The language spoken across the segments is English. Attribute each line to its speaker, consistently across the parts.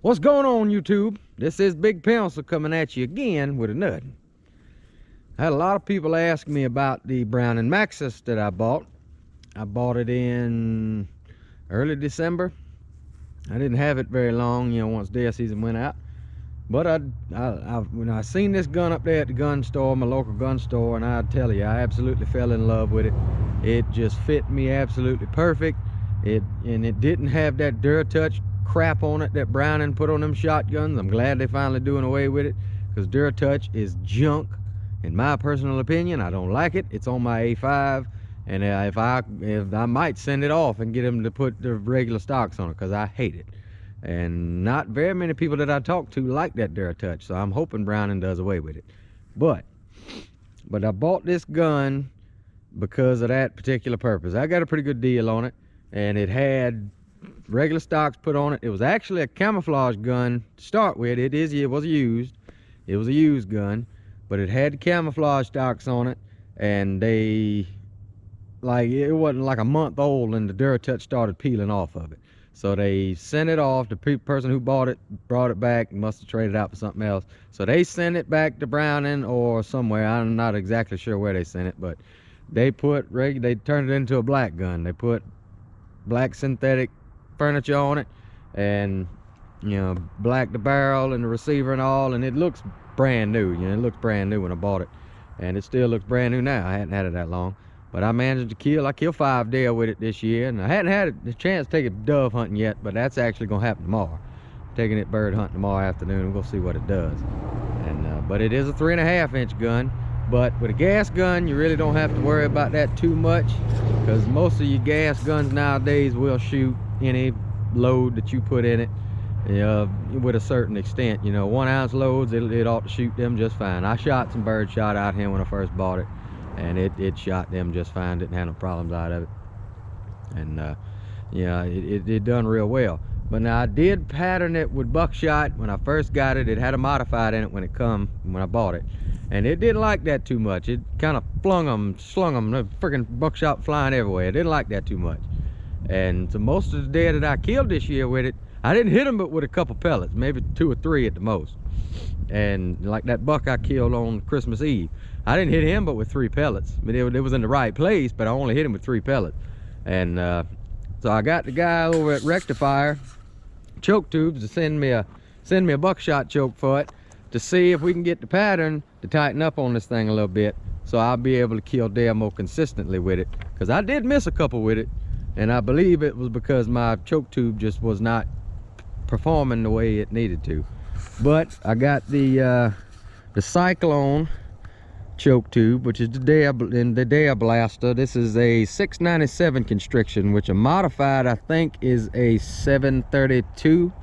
Speaker 1: What's going on, YouTube? This is Big Pencil coming at you again with a nut. I had a lot of people ask me about the Browning Maxus that I bought. I bought it in early December. I didn't have it very long, once deer season went out. But when I seen this gun up there at the gun store, my local gun store, and I tell you, I absolutely fell in love with it. It just fit me absolutely perfect. And it didn't have that Touch crap on it that Browning put on them shotguns. I'm glad they finally doing away with it, because Touch is junk in my personal opinion. I don't like it. It's on my A5, and if I might send it off and get them to put the regular stocks on it, because I hate it. And not very many people that I talk to like that Touch, so I'm hoping Browning does away with it. But I bought this gun because of that particular purpose. I got a pretty good deal on it, and it had regular stocks put on it. It was actually a camouflage gun to start with. It was a used gun, but it had camouflage stocks on it, and it wasn't like a month old, and the Touch started peeling off of it. So they sent it off. The person who bought it brought it back, must have traded out for something else. So they sent it back to Browning or somewhere. I'm not exactly sure where they sent it, but they turned it into a black gun. They put black synthetic furniture on it, and black the barrel and the receiver and all, and it looks brand new. It looks brand new when I bought it, and it still looks brand new now. I hadn't had it that long, but I managed to kill 5 deer with it this year, and I hadn't had the chance to take it dove hunting yet, but that's actually gonna happen tomorrow. Taking it bird hunting tomorrow afternoon. We'll see what it does. And but it is a 3.5-inch gun. But with a gas gun, you really don't have to worry about that too much, because most of your gas guns nowadays will shoot any load that you put in it with a certain extent. 1 ounce loads, it ought to shoot them just fine. I shot some bird shot out here when I first bought it, and it shot them just fine. Didn't have no problems out of it. And it done real well. But now I did pattern it with buckshot when I first got it. It had a modified in it when I bought it, and it didn't like that too much. It kind of slung them, the freaking buckshot flying everywhere. It didn't like that too much. And so most of the deer that I killed this year with it, I didn't hit them but with a couple pellets, maybe 2 or 3 at the most. And like that buck I killed on Christmas Eve, I didn't hit him but with 3 pellets. I mean, it was in the right place, but I only hit him with 3 pellets. And so I got the guy over at Rectifire choke tubes to send me a buckshot choke for it, to see if we can get the pattern to tighten up on this thing a little bit, so I'll be able to kill deer more consistently with it. Because I did miss a couple with it, and I believe it was because my choke tube just was not performing the way it needed to. But I got the Cyclone choke tube, which is the Deer Blaster. This is a 697 constriction, which a modified, I think, is a 732,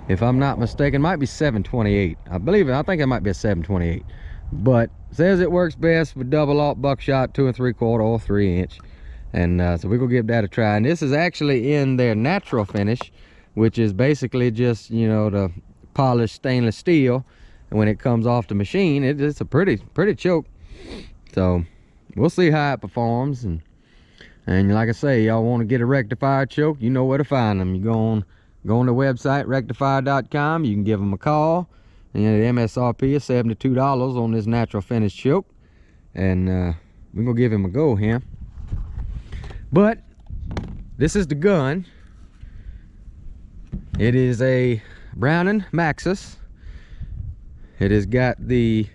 Speaker 1: if I'm not mistaken. Might be 728. I think it might be a 728, but says it works best with double aught buckshot, 2 3/4 or 3-inch. And so we're gonna give that a try. And this is actually in their natural finish, which is basically just the polished stainless steel. And when it comes off the machine, it's a pretty choke. So we'll see how it performs. And like I say, y'all want to get a Rectifier choke, you know where to find them. You go on the website rectifier.com. You can give them a call, and the MSRP is $72 on this natural finish choke. And we're gonna give him a go here. But this is the gun. It is a Browning Maxus. It has got the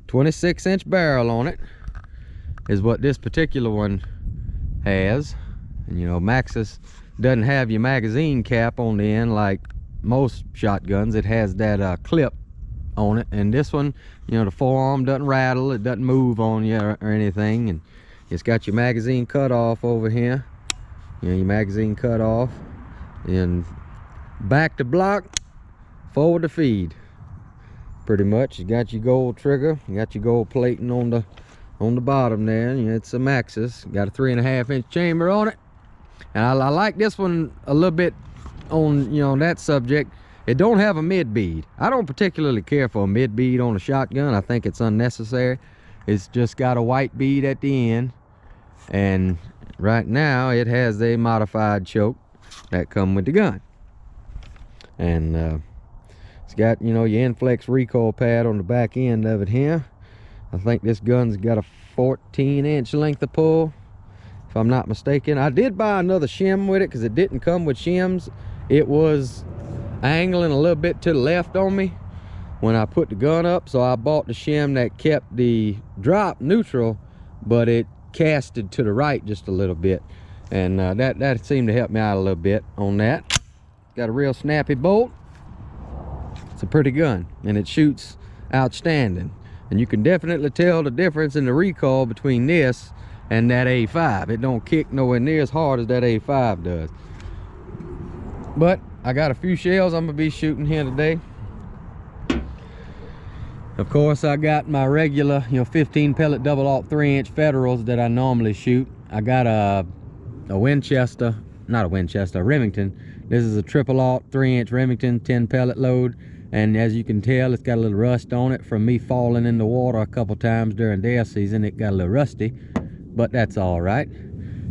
Speaker 1: 26-inch barrel on it, is what this particular one has. And Maxus doesn't have your magazine cap on the end like most shotguns. It has that clip on it, and this one, the forearm doesn't rattle, it doesn't move on you or anything. And it's got your magazine cut off over here, your magazine cut off, and back to block, forward to feed. Pretty much. You got your gold trigger, you got your gold plating on the bottom there. It's a Maxus, got a 3.5-inch chamber on it. And I like this one a little bit on that subject. It don't have a mid bead. I don't particularly care for a mid bead on a shotgun. I think it's unnecessary. It's just got a white bead at the end, and right now it has a modified choke that come with the gun. And It's got, you know, your Inflex recoil pad on the back end of it here. I think this gun's got a 14-inch length of pull, if I'm not mistaken. I did buy another shim with it because it didn't come with shims. It was angling a little bit to the left on me when I put the gun up, so I bought the shim that kept the drop neutral, but it casted to the right just a little bit, and that seemed to help me out a little bit on that. Got a real snappy bolt. It's a pretty gun, and it shoots outstanding, and you can definitely tell the difference in the recoil between this and that A5. It don't kick nowhere near as hard as that A5 does. But I got a few shells I'm gonna be shooting here today. Of course, I got my regular, you know, 15 pellet double aught 3-inch Federals that I normally shoot. I got a Winchester, not a Winchester, a Remington. This is a triple aught 3-inch Remington 10 pellet load, and as you can tell, it's got a little rust on it from me falling in the water a couple times during deer season. It got a little rusty, but that's all right.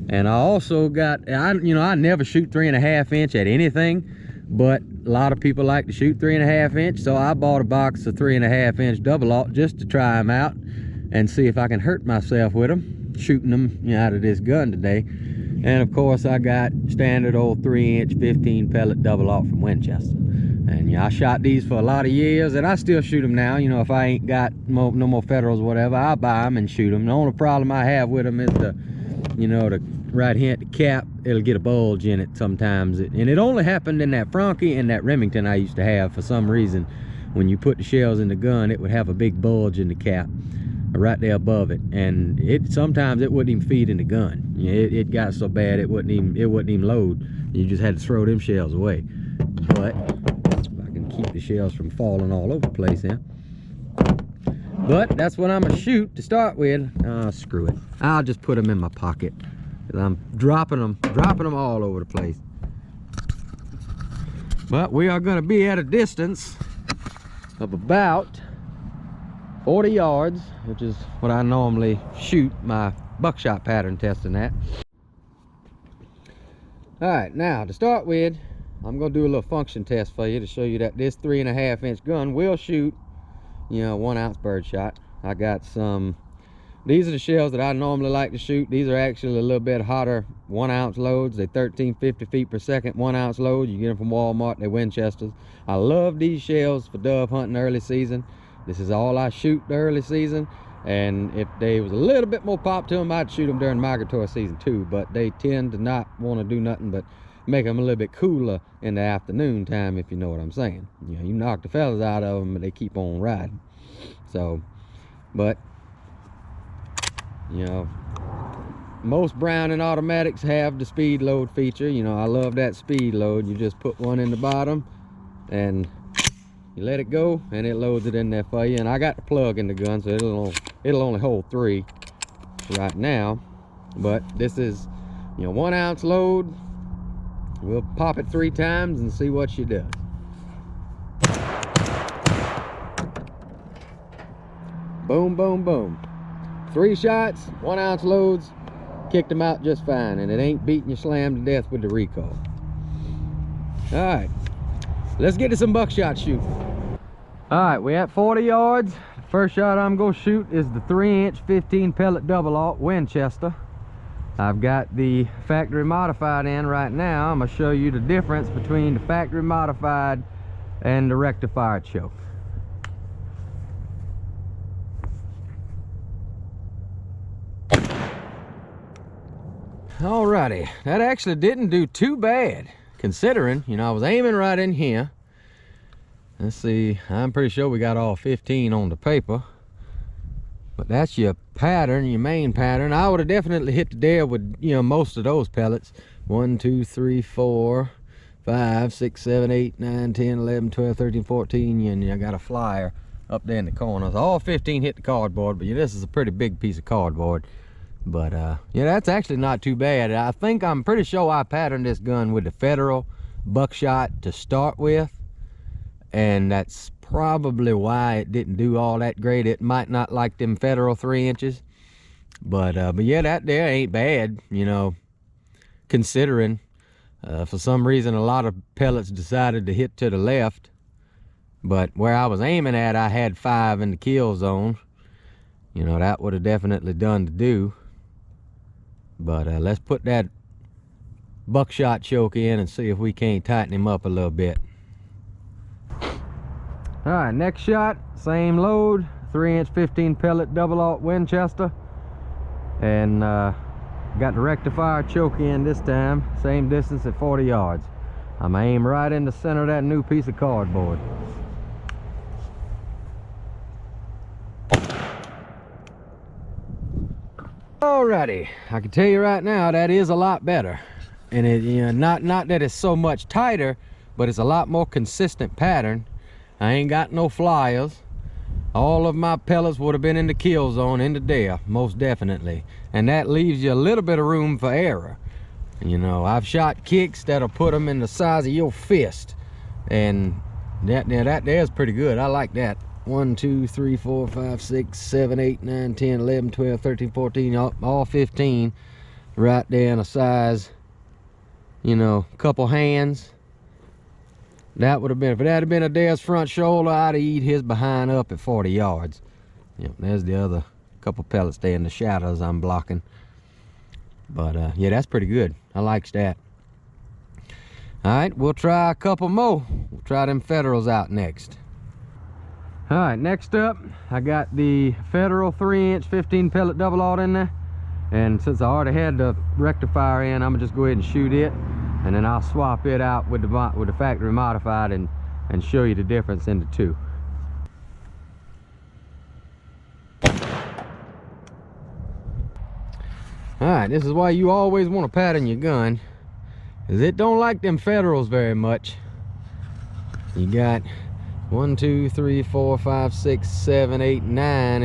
Speaker 1: And I also got, I never shoot 3.5 inch at anything, but a lot of people like to shoot 3.5 inch, so I bought a box of 3.5 inch double aught just to try them out and see if I can hurt myself with them, shooting them, you know, out of this gun today. And of course, I got standard old 3-inch 15 pellet double aught from Winchester. And yeah, I shot these for a lot of years, and I still shoot them now. You know, if I ain't got no more Federals or whatever, I'll buy them and shoot them. The only problem I have with them is the, you know, the right hand, the cap, it'll get a bulge in it sometimes. And it only happened in that Frankie and that Remington I used to have. For some reason, when you put the shells in the gun, it would have a big bulge in the cap right there above it, and sometimes it wouldn't even feed in the gun. You know, it got so bad it wouldn't even load. You just had to throw them shells away. But if I can keep the shells from falling all over the place here. But that's what I'm gonna shoot to start with. Screw it, I'll just put them in my pocket, because I'm dropping them all over the place. But we are gonna be at a distance of about 40 yards, which is what I normally shoot my buckshot pattern testing at. All right, now to start with, I'm gonna do a little function test for you to show you that this 3.5 inch gun will shoot, you know, 1 ounce birdshot. I got some, these are the shells that I normally like to shoot. These are actually a little bit hotter 1 ounce loads. They're 1350 feet per second 1 ounce loads. You get them from Walmart, they're Winchesters. I love these shells for dove hunting early season. This is all I shoot the early season, and if there was a little bit more pop to them, I'd shoot them during migratory season too, but they tend to not want to do nothing but make them a little bit cooler in the afternoon time, if you know what I'm saying. You know, you knock the fellas out of them and they keep on riding. So, but, you know, most Browning automatics have the speed load feature. You know, I love that speed load. You just put one in the bottom and you let it go, and it loads it in there for you. And I got the plug in the gun, so it'll only hold 3 right now. But this is, you know, 1 ounce load. We'll pop it 3 times and see what she does. Boom, boom, boom. 3 shots, 1 ounce loads, kicked them out just fine, and it ain't beating your slam to death with the recoil. All right, let's get to some buckshot shooting. All right, we're at 40 yards. First shot I'm gonna shoot is the 3-inch 15 pellet double aught Winchester. I've got the factory modified in right now. I'm gonna show you the difference between the factory modified and the Rectifire choke. Alrighty, that actually didn't do too bad, considering, you know, I was aiming right in here. Let's see, I'm pretty sure we got all 15 on the paper. But that's your pattern, your main pattern. I would have definitely hit the deer with, you know, most of those pellets. 1, 2, 3, 4, 5, 6, 7, 8, 9, 10, 11, 12, 13, 14. And I got a flyer up there in the corner. So all 15 hit the cardboard, but yeah, this is a pretty big piece of cardboard. But yeah, that's actually not too bad. I'm pretty sure I patterned this gun with the Federal buckshot to start with, and that's probably why it didn't do all that great. It might not like them Federal 3 inches, but yeah, that there ain't bad, you know, considering for some reason a lot of pellets decided to hit to the left But where I was aiming at, I had 5 in the kill zone. You know, that would have definitely done to do. But let's put that buckshot choke in and see if we can't tighten him up a little bit. All right, next shot, same load, 3-inch 15 pellet double aught Winchester, and got the Rectifire choke in this time, same distance at 40 yards. I'm gonna aim right in the center of that new piece of cardboard. Alrighty, I can tell you right now that is a lot better, and it, you know, not that it's so much tighter, but it's a lot more consistent pattern. I ain't got no flyers. All of my pellets would have been in the kill zone in the deer, most definitely, and that leaves you a little bit of room for error. You know, I've shot kicks that'll put them in the size of your fist, and that there's pretty good. I like that. 1, 2, 3, 4, 5, 6, 7, 8, 9, 10, 11, 12, 13, 14, all 15 right there in a size, you know, couple hands. That would have been, if it had been a deer's front shoulder, I'd have eat his behind up at 40 yards. Yep, there's the other couple pellets there in the shadows I'm blocking. But yeah, that's pretty good. I likes that. All right, we'll try a couple more. We'll try them Federals out next. All right, next up, I got the Federal 3-inch 15 pellet double aught in there. And since I already had the Rectifier in, I'm gonna just go ahead and shoot it. And then I'll swap it out with the factory modified and show you the difference in the two. Alright, this is why you always want to pattern your gun, because it don't like them Federals very much. You got 1, 2, 3, 4, 5, 6, 7, 8, 9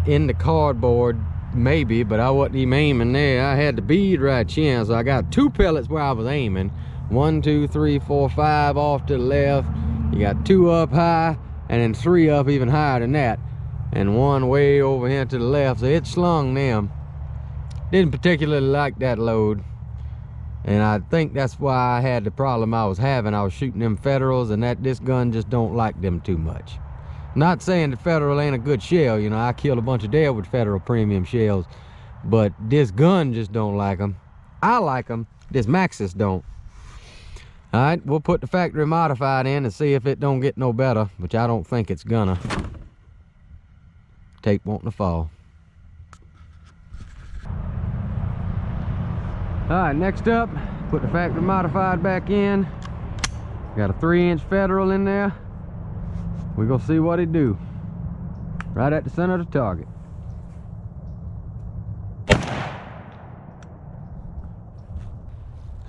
Speaker 1: in the cardboard. Maybe, but I wasn't even aiming there. I had the bead right here, so I got 2 pellets where I was aiming. 1, 2, 3, 4, 5 off to the left. You got 2 up high, and then 3 up even higher than that, and 1 way over here to the left. So it slung them. Didn't particularly like that load, and I think that's why I had the problem I was having. I was shooting them Federals, and this gun just don't like them too much. Not saying the Federal ain't a good shell, you know, I killed a bunch of deer with Federal premium shells, but this gun just don't like them. I like them, this Maxus don't. All right, we'll put the factory modified in and see if it don't get no better, which I don't think it's gonna. Tape wanting to fall. All right, next up, put the factory modified back in. Got a 3-inch Federal in there. We're gonna see what it do. Right at the center of the target.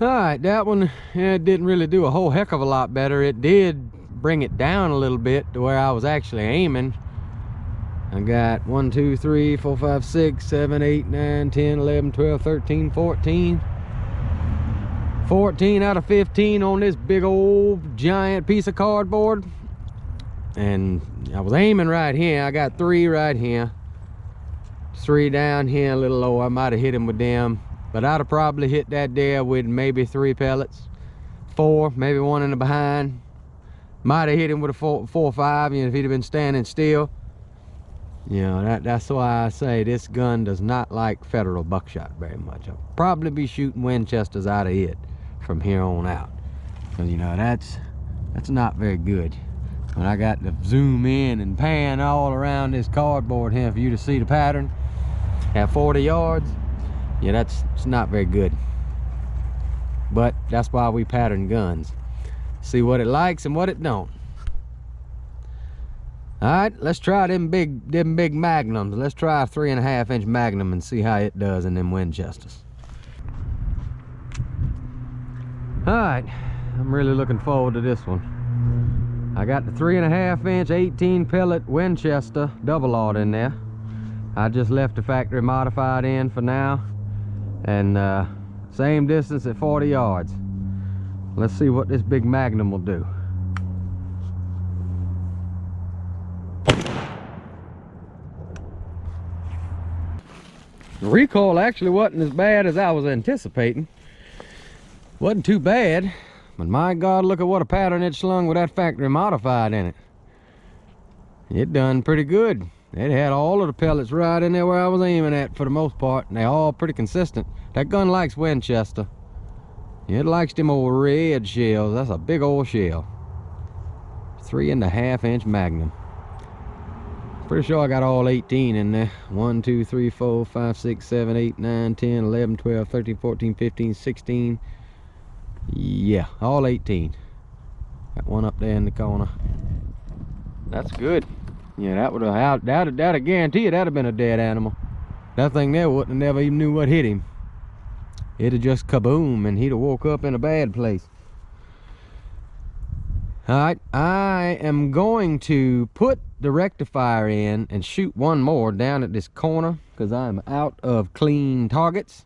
Speaker 1: Alright, that one didn't really do a whole heck of a lot better. It did bring it down a little bit to where I was actually aiming. I got 1, 2, 3, 4, 5, 6, 7, 8, 9, 10, 11, 12, 13, 14. 14 out of 15 on this big old giant piece of cardboard. And I was aiming right here. I got 3 right here, 3 down here a little low. I might have hit him with them, but I'd have probably hit that there with maybe 3 pellets, 4, maybe 1 in the behind. Might have hit him with a 4 or 5, you know, if he'd have been standing still. You know, that's why I say this gun does not like Federal buckshot very much. I'll probably be shooting Winchesters out of it from here on out, because you know that's not very good. When I got to zoom in and pan all around this cardboard here for you to see the pattern at 40 yards, yeah, it's not very good. But that's why we pattern guns. See what it likes and what it don't. All right, let's try them big magnums. Let's try a 3.5-inch magnum and see how it does in them Winchesters. All right, I'm really looking forward to this one. I got the 3.5-inch 18 pellet Winchester double aught in there. I just left the factory modified in for now, and same distance at 40 yards. Let's see what this big magnum will do. The recoil actually wasn't as bad as I was anticipating. Wasn't too bad, But my God, look at what a pattern it slung with that factory modified in it. It done pretty good. It had all of the pellets right in there where I was aiming at for the most part, and they all pretty consistent. That gun likes Winchester. It likes them old red shells. That's a big old shell. 3.5 inch Magnum. Pretty sure I got all 18 in there. 1, 2, 3, 4, 5, 6, 7, 8, 9, 10, 11, 12, 13, 14, 15, 16. Yeah, all 18. Got one up there in the corner. That's good. Yeah, that would have, that'd guarantee you that'd have been a dead animal. That thing there wouldn't have never even knew what hit him. It'd have just kaboom and he'd have woke up in a bad place. Alright, I am going to put the rectifier in and shoot one more down at this corner because I'm out of clean targets.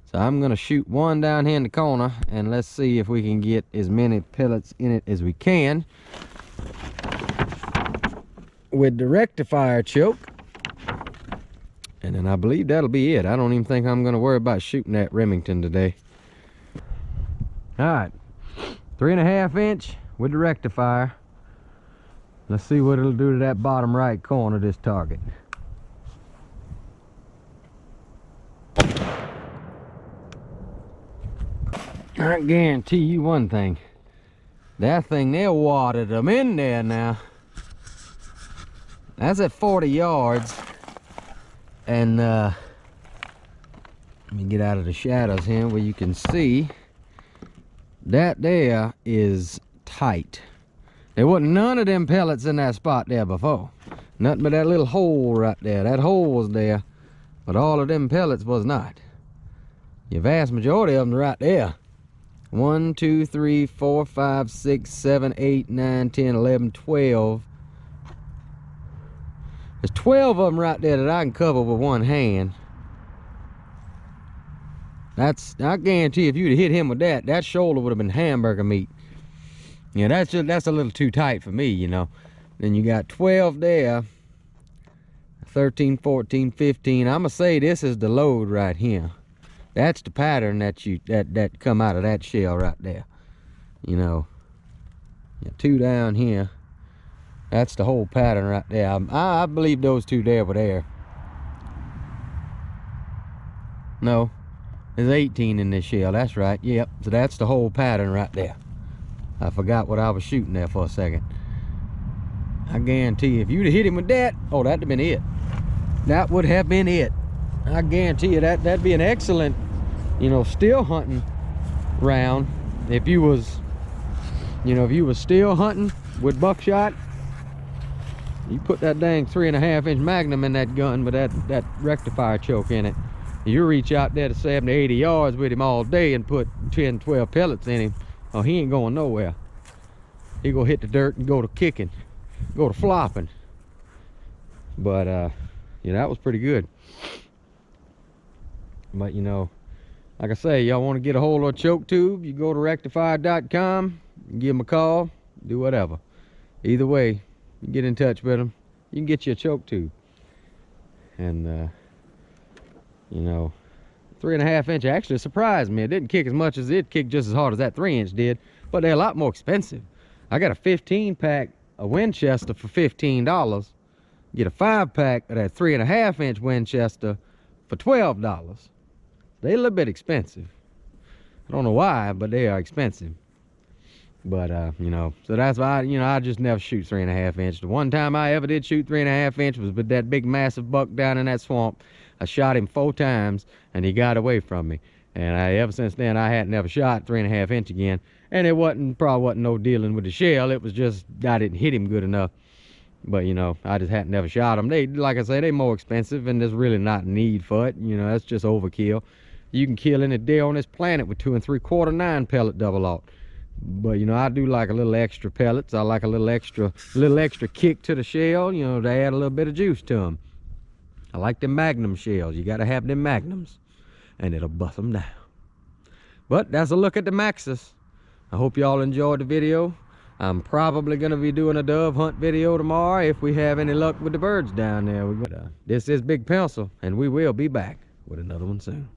Speaker 1: So I'm going to shoot one down here in the corner and let's see if we can get as many pellets in it as we can with the rectifier choke. And then I believe that'll be it. I don't even think I'm going to worry about shooting that Remington today. Alright, 3.5 inch with the rectifier. Let's see what it'll do to that bottom right corner of this target. I guarantee you one thing. That thing there watered them in there now. That's at 40 yards. And let me get out of the shadows here where you can see that there is tight. There wasn't none of them pellets in that spot there before. Nothing but that little hole right there. That hole was there, but all of them pellets was not. The vast majority of them right there. 1, 2, 3, 4, 5, 6, 7, 8, 9, 10, 11, 12. There's 12 of them right there that I can cover with one hand. I guarantee if you'd have hit him with that, that shoulder would have been hamburger meat. Yeah, that's a little too tight for me, you know. Then you got 12 there. 13, 14, 15. I'ma say this is the load right here. That's the pattern that come out of that shell right there. You know. Yeah, 2 down here. That's the whole pattern right there. I believe those 2 there were there. No, there's 18 in this shell. That's right. Yep. So that's the whole pattern right there. I forgot what I was shooting there for a second. I guarantee you, if you'd have hit him with that, oh, that'd have been it. That would have been it. I guarantee you that'd be an excellent, you know, still hunting round. If you was, you know, if you was still hunting with buckshot, you put that dang 3.5 inch Magnum in that gun with that rectifier choke in it. You reach out there to 70, 80 yards with him all day and put 10, 12 pellets in him. Oh, he ain't going nowhere. He gonna hit the dirt and go to kicking, go to flopping. But yeah, that was pretty good. But you know, like I say, y'all want to get a hold of a choke tube, you go to rectifire.com, give them a call, do whatever. Either way, you get in touch with them, you can get you a choke tube. And you know, 3.5 inch actually surprised me. It didn't kick as much as it kicked, just as hard as that 3 inch did, but they're a lot more expensive. I got a 15 pack of Winchester for $15. Get a 5-pack of that 3.5 inch Winchester for $12. They're a little bit expensive. I don't know why, but they are expensive. But you know, so that's why I just never shoot 3.5 inch. The one time I ever did shoot 3.5 inch was with that big massive buck down in that swamp. I shot him 4 times and he got away from me. And ever since then I hadn't never shot 3.5 inch again. And it probably wasn't no dealing with the shell. It was just I didn't hit him good enough. But you know, I just hadn't never shot them. They, like I say, they more expensive and there's really not need for it. You know, that's just overkill. You can kill any deer on this planet with 2 3/4 9 pellet double aught. But you know, I do like a little extra pellets. I like a little extra kick to the shell, you know, to add a little bit of juice to them. I like them Magnum shells. You gotta have them Magnums and it'll bust them down. But that's a look at the Maxus. I hope y'all enjoyed the video. I'm probably gonna be doing a dove hunt video tomorrow if we have any luck with the birds down there. This is Big Pencil and we will be back with another one soon.